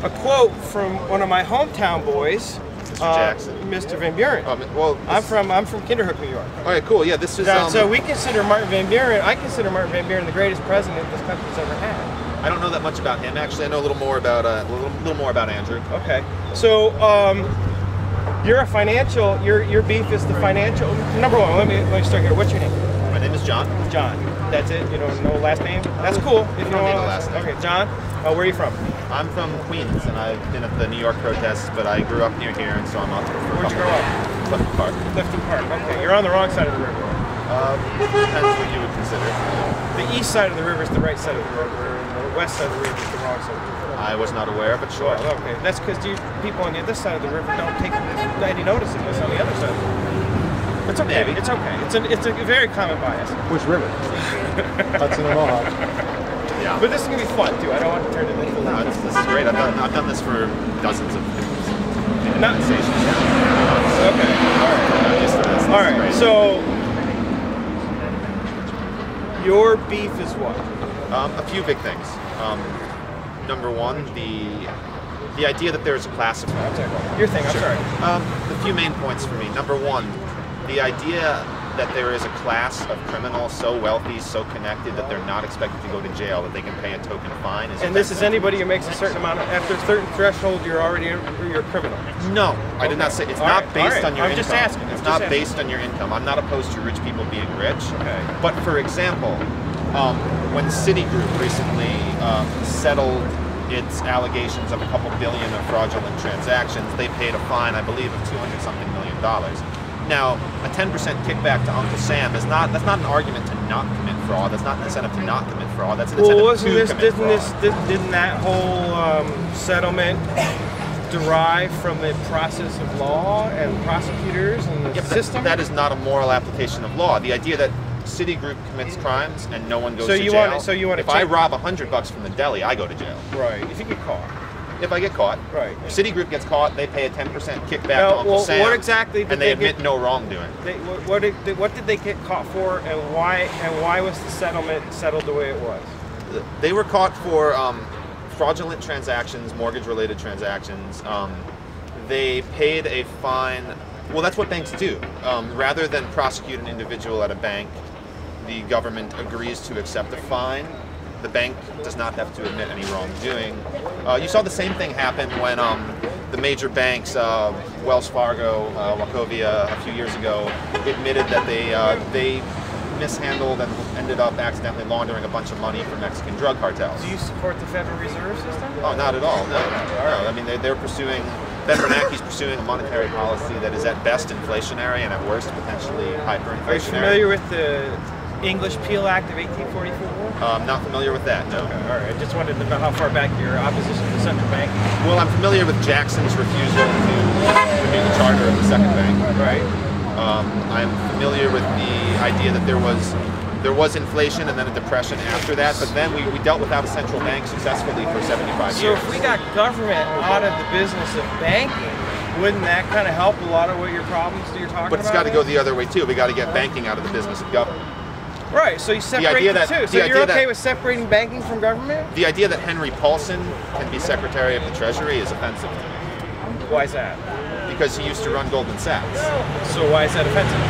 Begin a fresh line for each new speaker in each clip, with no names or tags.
a quote from one of my hometown boys,
Mr. Jackson.
Mr. Van Buren.
Well,
I'm from Kinderhook, New York.
All right, cool. Yeah, this is.
So we consider Martin Van Buren. I consider Martin Van Buren the greatest president this country's ever had.
I don't know that much about him. Actually, I know a little more about Andrew.
Okay. So you're a financial. Your beef is the financial. Number one. Let me start here. What's your name?
My name is John.
John. That's it. You don't know last name? That's cool. If you
don't need a last name.
Okay, John. Where are you from?
I'm from Queens, and I've been at the New York protests, but I grew up near here, and so I'm out.
Where'd you grow up?
Clifton Park.
Clifton Park. Okay, you're on the wrong side of the river.
Depends what you would consider.
The east side of the river is the right side of the river, and the west side of the river is the wrong side of the river.
I was not aware, but sure.
Well, okay, that's because people on the other side of the river don't take any notice of this on the other side of the river. It's okay.
Maybe.
It's okay. It's a very common bias.
Which river? Hudson and Mohawk.
Yeah.
But this is gonna be fun too. I don't want to turn it into.
No, this is great. I've done this for dozens of
conversations. Okay. All right.
I'm used to this.
All right. So your beef is what?
A few big things. Number one, the idea that there's a class of
your thing. I'm sorry.
A few main points for me. Number one, the idea that there is a class of criminals so wealthy, so connected that they're not expected to go to jail, that they can pay a token fine.
And this is anybody who makes a certain amount of, after a certain threshold, you're a criminal.
No, I did not say it's not based on your income.
I'm just asking.
It's not based on your income. I'm not opposed to rich people being rich.
Okay.
But for example, when Citigroup recently settled its allegations of a couple billion of fraudulent transactions, they paid a fine, I believe, of $200-something million. Now, a 10% kickback to Uncle Sam that's not an argument to not commit fraud. That's not an incentive to not commit fraud. That's an incentive to commit fraud.
Didn't that whole settlement derive from the process of law and prosecutors and the system?
That is not a moral application of law. The idea that Citigroup commits crimes and no one goes to jail. If I rob $100 from the deli, I go to jail.
Right. If you get caught.
If I get caught.
Right.
If Citigroup gets caught, they pay a 10% kickback to Uncle Sam.
What exactly did
and they admit no wrongdoing.
What did they get caught for, and why was the settlement settled the way it was?
They were caught for fraudulent transactions, mortgage-related transactions. They paid a fine. Well, that's what banks do. Rather than prosecute an individual at a bank, the government agrees to accept a fine. The bank does not have to admit any wrongdoing. You saw the same thing happen when the major banks, Wells Fargo, Wachovia, a few years ago, admitted that they mishandled and ended up accidentally laundering a bunch of money for Mexican drug cartels.
Do you support the Federal Reserve System?
Oh, not at all. No. I mean, they're pursuing. Ben Bernanke's pursuing a monetary policy that is at best inflationary and at worst potentially hyperinflationary.
Are you familiar with the English Peel Act of 1844?
I'm not familiar with that, no.
Okay, all right. I just wanted to know how far back your opposition to the central bank.
Well, I'm familiar with Jackson's refusal to renew the charter of the second bank.
Right.
I'm familiar with the idea that there was inflation and then a depression after that, but then we dealt without a central bank successfully for 75 years.
So if we got government out of the business of banking, wouldn't that kind of help a lot of what your problems that you're talking about?
But it's got to go the other way too. We got to get banking out of the business of government.
Right, so you separate the two. So you're okay with separating banking from government?
The idea that Henry Paulson can be Secretary of the Treasury is offensive to me.
Why is that?
Because he used to run Goldman Sachs.
So why is that offensive?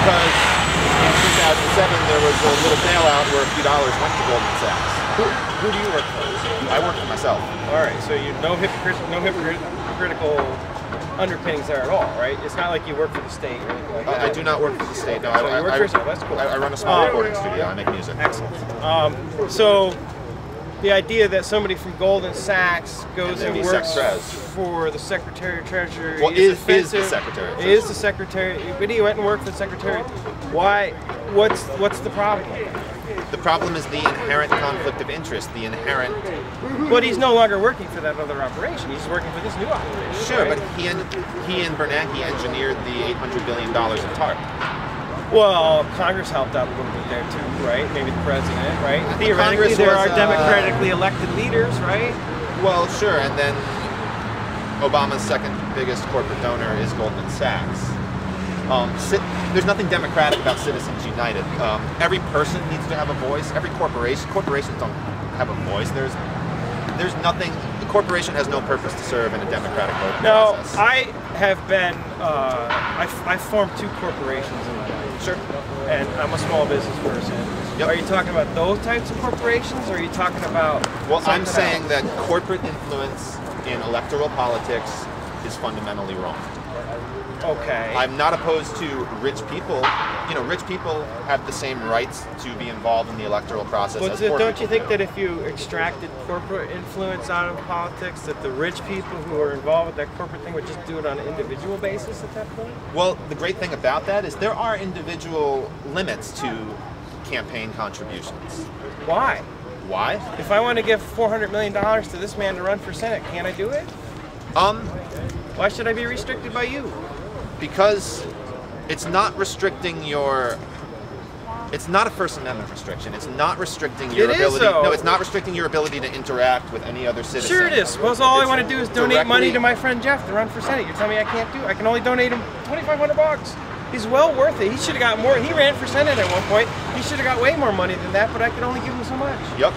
Because in 2007 there was a little bailout where a few dollars went to Goldman Sachs.
Who do you work for?
I work for myself.
All right, so you no hypocritical underpinnings there at all, right? It's not like you work for the state or anything like that.
I do not work for the state. No,
so you work for yourself. That's cool.
I run a small recording studio. I make music.
Excellent. So the idea that somebody from Goldman Sachs goes and works for the Secretary of Treasury
is the Secretary of Treasury.
Is the Secretary. But he went and worked for the Secretary. Why? What's the problem?
The problem is the inherent conflict of interest, the inherent...
But he's no longer working for that other operation. He's working for this new operation.
Sure,
right?
but he and Bernanke engineered the $800 billion in TARP.
Well, Congress helped out a little bit there too, right? Maybe the president, right? Theoretically, there are democratically elected leaders, right?
Well, sure, and then Obama's second biggest corporate donor is Goldman Sachs. There's nothing democratic about Citizens United. Every person needs to have a voice. Every corporations don't have a voice. There's nothing. corporation has no purpose to serve in a democratic voting
Now,
process.
I have been, I formed 2 corporations in my life.
Sure.
And I'm a small business person.
Yep.
Are you talking about those types of corporations, or are you talking about
Well, I'm
something
saying
else?
that corporate influence in electoral politics is fundamentally wrong.
Okay.
I'm not opposed to rich people. You know, rich people have the same rights to be involved in the electoral process
But
as poor
don't you
people
think
do.
that if you extracted corporate influence out of politics, that the rich people who are involved with that corporate thing would just do it on an individual basis at that point?
Well, the great thing about that is there are individual limits to campaign contributions.
Why?
Why?
If I want to give $400 million to this man to run for Senate, can't I do it? Why should I be restricted by you?
Because it's not restricting your. It's not a First Amendment restriction. It's not restricting your
It is,
ability.
though.
No, it's not restricting your ability to interact with any other citizen.
Sure it is. Suppose all I
It's
want to do is donate money
directly-
to my friend Jeff to run for Senate. You're telling me I can't do it? I can only donate him $2,500. He's well worth it. He should have got more. He ran for Senate at one point. He should have got way more money than that, but I could only give him so much.
Yep.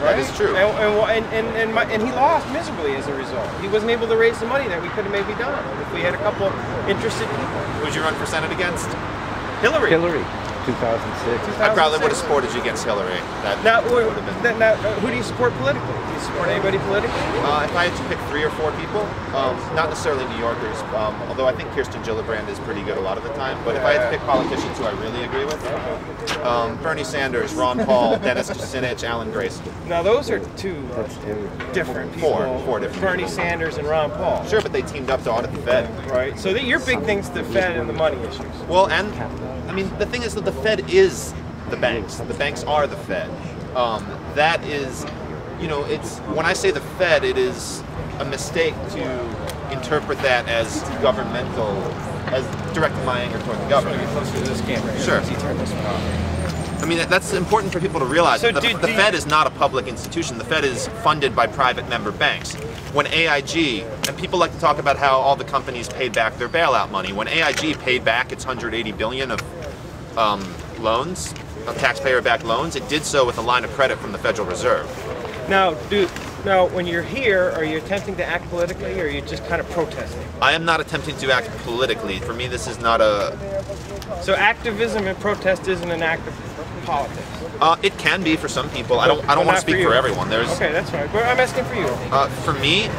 That is true.
And he lost miserably as a result. He wasn't able to raise the money that we could have maybe done if we had a couple interested people.
Who'd you run for Senate against?
Hillary.
2006.
I probably would have supported you against Hillary.
Now,
would have been.
who do you support politically? Do you support anybody politically?
If I had to pick 3 or 4 people, not necessarily New Yorkers, although I think Kirsten Gillibrand is pretty good a lot of the time, but if I had to pick politicians who I really agree with, Bernie Sanders, Ron Paul, Dennis Kucinich, Alan Grayson.
Now, those are 2 different people.
Four different
Bernie
people.
Sanders and Ron Paul.
Sure, but they teamed up to audit the Fed.
Right. So your big thing's the Fed and the money issues.
Well, and I mean, the thing is that the Fed is the banks. The banks are the Fed. That is, you know, it's when I say the Fed, it is a mistake to interpret that as governmental, as directing my anger toward the government.
Get closer to this camera here.
Sure.
Let's see, turn this one off.
I mean, that's important for people to realize.
So
the Fed is not a public institution. The Fed is funded by private member banks. When AIG, and people like to talk about how all the companies paid back their bailout money. When AIG paid back its $180 billion of loans, of taxpayer-backed loans, it did so with a line of credit from the Federal Reserve.
Now, when you're here, are you attempting to act politically, or are you just kind of protesting?
I am not attempting to act politically. For me, this is not a.
So activism and protest isn't an act of politics.
It can be for some people. I don't want
not
to speak
you.
for everyone. There's.
Okay, that's fine. But I'm asking for you.
For me,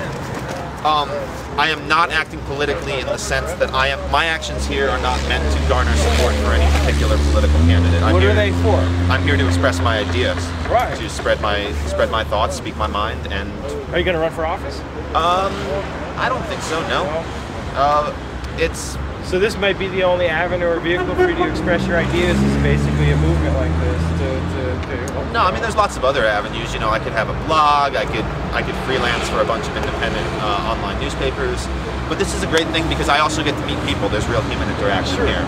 I am not acting politically in the sense that my actions here are not meant to garner support for any particular political candidate.
What are they for?
I'm here to express my ideas,
Right.
to spread my thoughts, speak my mind, and
Are you going to run for office?
I don't think so. No, it's.
So this might be the only avenue or vehicle for you to express your ideas, is basically a movement like this to
No, I mean there's lots of other avenues. You know, I could have a blog. I could freelance for a bunch of independent online newspapers. But this is a great thing because I also get to meet people. There's real human interaction here.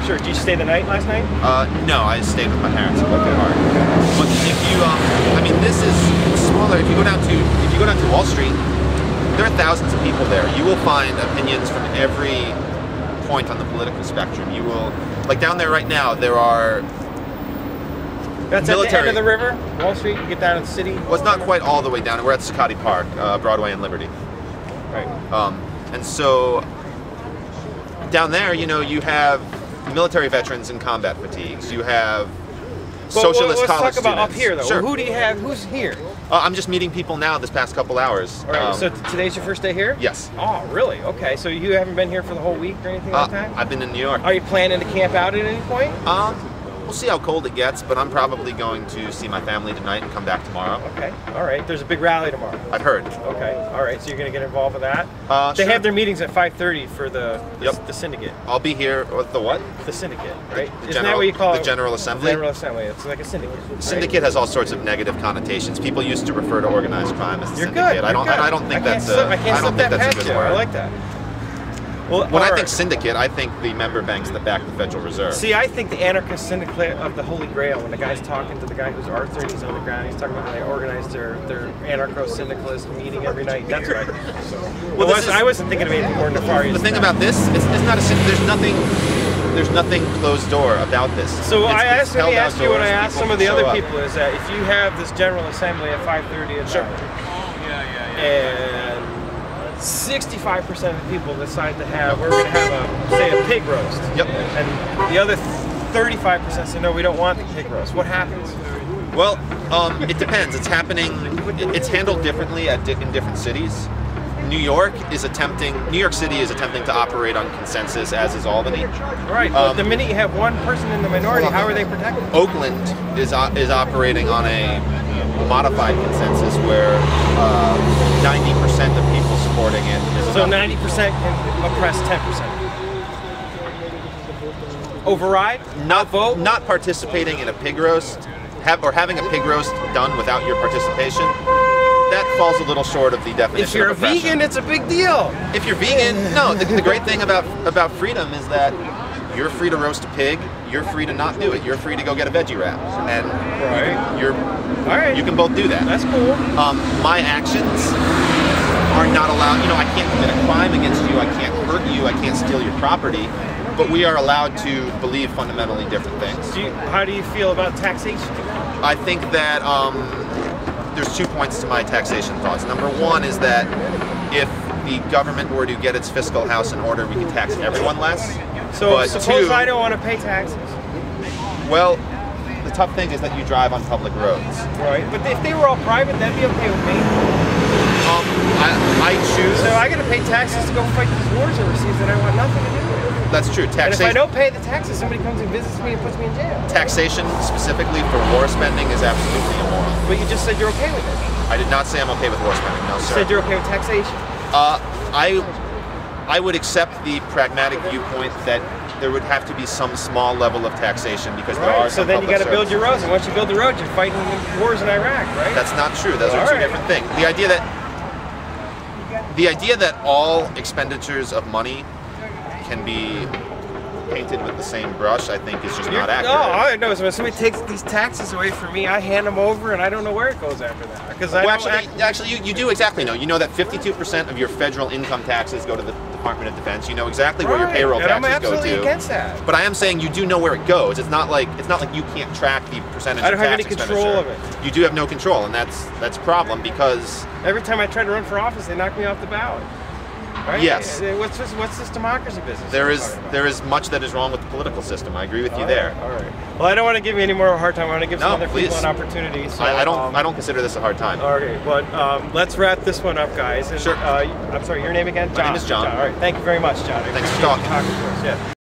Sure. Did you stay the night last night?
No, I stayed with my parents in Oakland Park. But if you, I mean, this is smaller. If you go down to Wall Street, there are thousands of people there. You will find opinions from every point on the political spectrum. You will, like down there right now, there are.
That's
military.
at the end of the river, Wall Street. You get down to the city.
Well, it's not quite all the way down. We're at Zuccotti Park, Broadway and Liberty.
Right.
And so down there, you know, you have military veterans in combat fatigues. You have socialist
let's
college
talk about
students.
up here, though.
Sure.
Who do you have? Who's here?
I'm just meeting people now this past couple hours.
All right. So today's your first day here?
Yes.
Oh, really? Okay. So you haven't been here for the whole week or anything like that?
I've been in New York.
Are you planning to camp out at any point?
We'll see how cold it gets, but I'm probably going to see my family tonight and come back tomorrow.
Okay. All right. There's a big rally tomorrow.
I've heard.
Okay. All right. So you're going to get involved with that? They
Sure.
have their meetings at 5:30 for the syndicate.
I'll be here with the what?
The syndicate, right?
The
Isn't that what you call
the
it?
General Assembly?
General Assembly. It's like a syndicate. right?
Syndicate has all sorts of negative connotations. People used to refer to organized crime as the
You're
syndicate.
good.
I don't think that's a
I can't slip that
that's a
past
good
you.
word.
I like that. Well,
When I
all
think
right.
syndicate, I think the member banks that back the Federal Reserve.
See, I think the anarchist syndicate of the Holy Grail, when the guy's talking to the guy who's Arthur and he's on the ground, he's talking about how they organize their anarcho-syndicalist meeting every night. That's right. Well, I wasn't thinking of anything more nefarious.
The thing
than that.
about this, it's not there's nothing closed door about this.
So
Let me
ask you what I asked some of the other
people.
people is that if you have this General Assembly at 5:30 at night, and 65% of the people decide to have, we're going to have say a pig roast.
Yep.
And the other 35% say, no, we don't want the pig roast. What happens?
Well, it depends. It's happening. It's handled differently in different cities. New York City is attempting to operate on consensus, as is Albany.
Right. But the minute you have one person in the minority, how are they protected?
Oakland is operating on a modified consensus where 90% of people supporting it.
So 90% can oppress 10%. Override?
Not
vote?
Not participating in a pig roast, having a pig roast done without your participation. That falls a little short of the definition.
If you're
of
a vegan, it's a big deal.
If you're vegan, no. The great thing about freedom is that you're free to roast a pig. You're free to not do it. You're free to go get a veggie wrap, and you can both do that.
That's cool.
My actions are not allowed. I can't commit a crime against you. I can't hurt you. I can't steal your property. But we are allowed to believe fundamentally different things.
How do you feel about taxation?
I think that there's 2 points to my taxation thoughts. Number one is that if the government were to get its fiscal house in order, we could tax everyone less.
So suppose I don't want to pay taxes.
Well, the tough thing is that you drive on public roads.
Right, but if they were all private, that'd be okay with me.
I choose.
So I got to pay taxes to go fight these wars overseas that I want nothing to do with.
That's true.
And if I don't pay the taxes, somebody comes and visits me and puts me in jail.
Taxation specifically for war spending is absolutely immoral.
But you just said you're okay with it.
I did not say I'm okay with war spending. No, sir.
You said you're okay with taxation.
I would accept the pragmatic viewpoint that there would have to be some small level of taxation because there are some.
So then you got to build your roads, and once you build the roads, you're fighting wars in Iraq, right?
That's not true. Those are two different things. The idea that all expenditures of money can be painted with the same brush, I think, is just not accurate.
No, I know. So when somebody takes these taxes away from me, I hand them over, and I don't know where it goes after that. Because
actually, you do exactly know. You know that 52% of your federal income taxes go to the Department of Defense. You know exactly where your payroll taxes go to.
I'm absolutely against that.
But I am saying you do know where it goes. It's not like you can't track the percentage.
I don't
of
have
tax
any control of it.
You do have no control, and that's a problem because
every time I try to run for office, they knock me off the ballot. Right?
Yes.
What's this democracy business?
There is much that is wrong with the political system. I agree with you there.
All right. Well, I don't want to give you any more of a hard time. I want to give some other people an opportunity. So,
I don't consider this a hard time.
Okay, but let's wrap this one up, guys. And,
sure.
I'm sorry, your name again?
My name is John.
All right. Thank you very much, John.
Thanks for talking.
To us. Yeah.